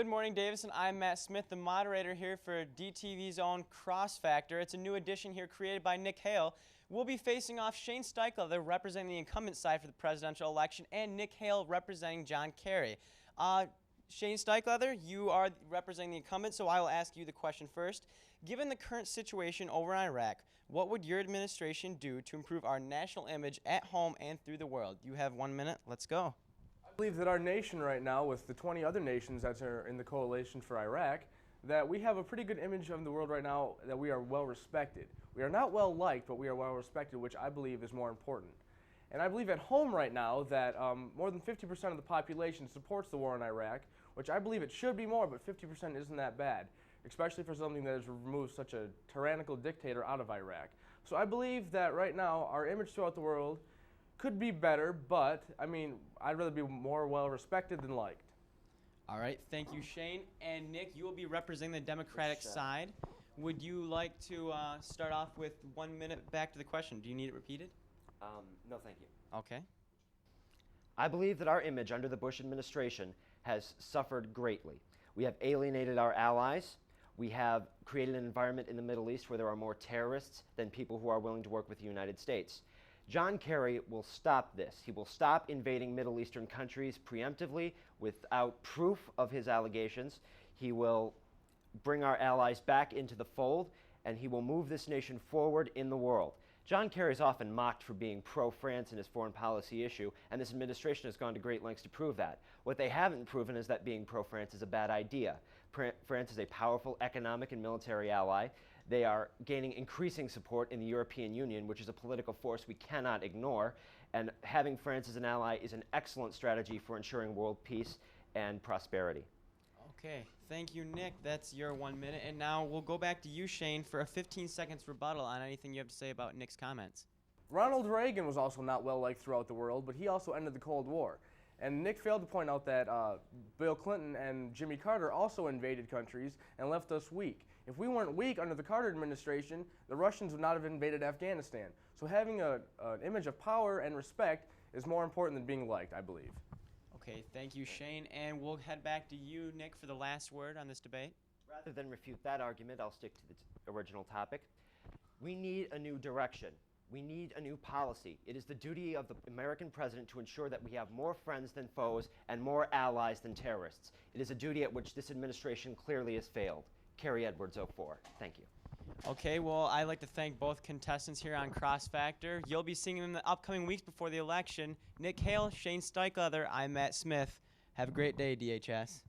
Good morning, Davison. I'm Matt Smith, the moderator here for DTV's own Cross Factor. It's a new edition here created by Nick Hale. We'll be facing off Shane Steichler representing the incumbent side for the presidential election, and Nick Hale representing John Kerry. Shane Steichler, you are representing the incumbent, so I will ask you the question first. Given the current situation over in Iraq, what would your administration do to improve our national image at home and through the world? You have 1 minute. Let's go. I believe that our nation right now, with the 20 other nations that are in the coalition for Iraq, that we have a pretty good image of the world right now, that we are well respected. We are not well liked, but we are well respected, which I believe is more important. And I believe at home right now that more than 50% of the population supports the war in Iraq, which I believe it should be more, but 50% isn't that bad, especially for something that has removed such a tyrannical dictator out of Iraq. So I believe that right now our image throughout the world could be better, but I mean, I'd rather be more well respected than liked. All right, thank you, Shane. And Nick, you will be representing the Democratic side. Would you like to start off with 1 minute back to the question? Do you need it repeated? No, thank you. Okay. I believe that our image under the Bush administration has suffered greatly. We have alienated our allies. We have created an environment in the Middle East where there are more terrorists than people who are willing to work with the United States. John Kerry will stop this. He will stop invading Middle Eastern countries preemptively without proof of his allegations. He will bring our allies back into the fold, and he will move this nation forward in the world. John Kerry is often mocked for being pro-France in his foreign policy issue, and this administration has gone to great lengths to prove that. What they haven't proven is that being pro-France is a bad idea. France is a powerful economic and military ally. They are gaining increasing support in the European Union, which is a political force we cannot ignore, and having France as an ally is an excellent strategy for ensuring world peace and prosperity. Okay, thank you, Nick. That's your 1 minute. And now we'll go back to you, Shane, for a 15 seconds rebuttal on anything you have to say about Nick's comments. Ronald Reagan was also not well liked throughout the world, but he also ended the Cold War. And Nick failed to point out that Bill Clinton and Jimmy Carter also invaded countries and left us weak. If we weren't weak under the Carter administration, the Russians would not have invaded Afghanistan. So having an image of power and respect is more important than being liked, I believe. Okay, thank you, Shane. And we'll head back to you, Nick, for the last word on this debate. Rather than refute that argument, I'll stick to the original topic. We need a new direction. We need a new policy. It is the duty of the American president to ensure that we have more friends than foes and more allies than terrorists. It is a duty at which this administration clearly has failed. Kerry Edwards, 04. Thank you. Okay, well, I'd like to thank both contestants here on Cross Factor. You'll be seeing them in the upcoming weeks before the election. Nick Hale, Shane Steichler, I'm Matt Smith. Have a great day, DHS.